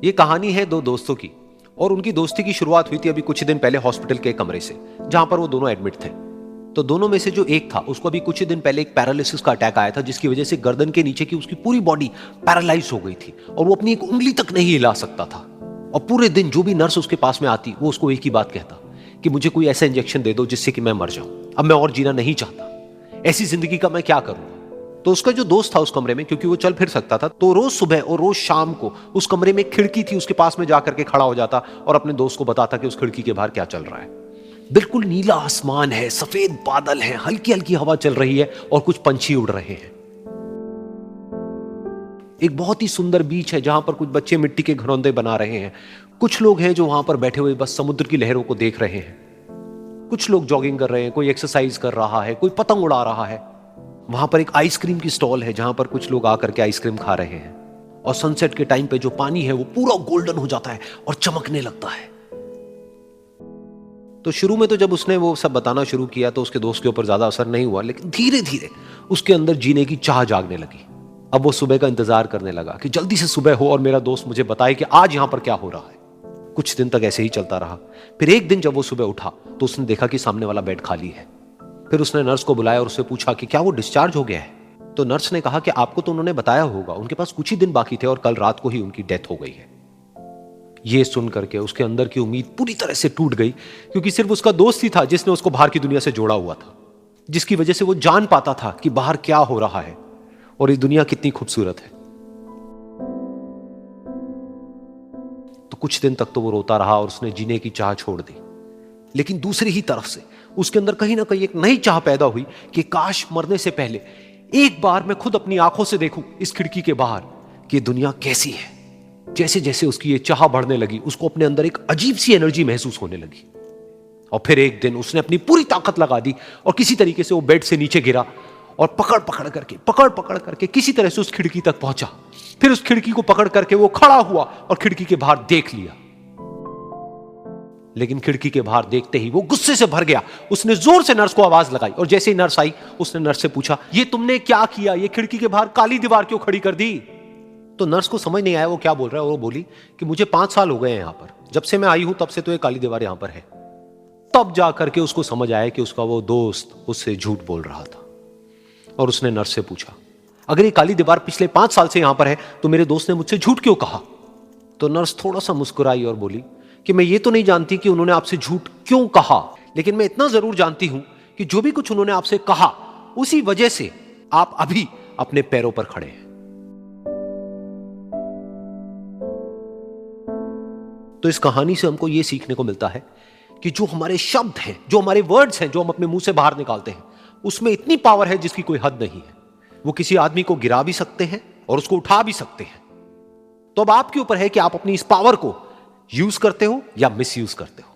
ये कहानी है दो दोस्तों की और उनकी दोस्ती की शुरुआत हुई थी अभी कुछ ही दिन पहले हॉस्पिटल के कमरे से, जहां पर वो दोनों एडमिट थे। तो दोनों में से जो एक था उसको अभी कुछ ही दिन पहले एक पैरालिसिस का अटैक आया था, जिसकी वजह से गर्दन के नीचे की उसकी पूरी बॉडी पैरालाइज हो गई थी और वो अपनी एक उंगली तक नहीं हिला सकता था। और पूरे दिन जो भी नर्स उसके पास में आती वो उसको एक ही बात कहता कि मुझे कोई ऐसा इंजेक्शन दे दो जिससे कि मैं मर जाऊं, अब मैं और जीना नहीं चाहता, ऐसी जिंदगी का मैं क्या करूंगा। तो उसका जो दोस्त था उस कमरे में, क्योंकि वो चल फिर सकता था, तो रोज सुबह और रोज शाम को उस कमरे में एक खिड़की थी, उसके पास में जाकर के खड़ा हो जाता और अपने दोस्त को बताता कि उस खिड़की के बाहर क्या चल रहा है। बिल्कुल नीला आसमान है, सफेद बादल है, हल्की हल्की हवा चल रही है और कुछ पंछी उड़ रहे हैं। एक बहुत ही सुंदर बीच है जहां पर कुछ बच्चे मिट्टी के घरौंदे बना रहे हैं। कुछ लोग हैं जो वहां पर बैठे हुए बस समुद्र की लहरों को देख रहे हैं। कुछ लोग जॉगिंग कर रहे हैं, कोई एक्सरसाइज कर रहा है, कोई पतंग उड़ा रहा है। वहां पर एक आइसक्रीम की स्टॉल है जहां पर कुछ लोग आकर के आइसक्रीम खा रहे हैं। और सनसेट के टाइम पे जो पानी है वो पूरा गोल्डन हो जाता है और चमकने लगता है। तो शुरू में तो जब उसने वो सब बताना शुरू किया तो उसके दोस्त के ऊपर ज्यादा असर नहीं हुआ, लेकिन धीरे धीरे उसके अंदर जीने की चाह जागने लगी। अब वो सुबह का इंतजार करने लगा कि जल्दी से सुबह हो और मेरा दोस्त मुझे बताए कि आज यहां पर क्या हो रहा है। कुछ दिन तक ऐसे ही चलता रहा। फिर एक दिन जब वो सुबह उठा तो उसने देखा कि सामने वाला बेड खाली है। फिर उसने नर्स को बुलाया और उससे पूछा कि क्या वो डिस्चार्ज हो गया है। तो नर्स ने कहा कि आपको तो उन्होंने बताया होगा, उनके पास कुछ ही दिन बाकी थे और कल रात को ही उनकी डेथ हो गई है। ये सुन करके उसके अंदर की उम्मीद पूरी तरह से टूट गई, क्योंकि सिर्फ उसका दोस्त ही था जिसने उसको बाहर की दुनिया से जोड़ा हुआ था, जिसकी वजह से वो जान पाता था कि बाहर क्या हो रहा है और ये दुनिया कितनी खूबसूरत है। तो कुछ दिन तक तो वो रोता रहा और उसने जीने की चाह छोड़ दी। लेकिन दूसरी ही तरफ से उसके अंदर कहीं ना कहीं एक नई चाह पैदा हुई कि काश मरने से पहले एक बार मैं खुद अपनी आंखों से देखूं इस खिड़की के बाहर कि दुनिया कैसी है। जैसे जैसे उसकी ये चाह बढ़ने लगी, उसको अपने अंदर एक अजीब सी एनर्जी महसूस होने लगी। और फिर एक दिन उसने अपनी पूरी ताकत लगा दी और किसी तरीके से वो बेड से नीचे गिरा और पकड़ पकड़ करके किसी तरह से उस खिड़की तक पहुंचा। फिर उस खिड़की को पकड़ करके वो खड़ा हुआ और खिड़की के बाहर देख लिया। लेकिन खिड़की के बाहर देखते ही वो गुस्से से भर गया। उसने जोर से नर्स को आवाज लगाई और जैसे ही नर्स आई उसने नर्स से पूछा, ये तुमने क्या किया, ये खिड़की के बाहर काली दीवार क्यों खड़ी कर दी। तो नर्स को समझ नहीं आया वो क्या बोल रहा है और वो बोली कि मुझे 5 साल हो गए हैं यहां पर, जब से मैं आई हूं तब से तो ये काली दीवार यहां पर है। तब जाकर के उसको समझ आया कि उसका वो दोस्त उससे झूठ बोल रहा था। और उसने नर्स से पूछा, अगर ये काली दीवार पिछले 5 साल से यहां पर है तो मेरे दोस्त ने मुझसे झूठ क्यों कहा। तो नर्स थोड़ा सा मुस्कुराई और बोली कि मैं ये तो नहीं जानती कि उन्होंने आपसे झूठ क्यों कहा, लेकिन मैं इतना जरूर जानती हूं कि जो भी कुछ उन्होंने आपसे कहा उसी वजह से आप अभी अपने पैरों पर खड़े हैं। तो इस कहानी से हमको यह सीखने को मिलता है कि जो हमारे शब्द हैं, जो हमारे वर्ड्स हैं, जो हम अपने मुंह से बाहर निकालते हैं, उसमें इतनी पावर है जिसकी कोई हद नहीं है। वो किसी आदमी को गिरा भी सकते हैं और उसको उठा भी सकते हैं। तो अब आपके ऊपर है कि आप अपनी इस पावर को यूज करते हो या मिस यूज करते हो।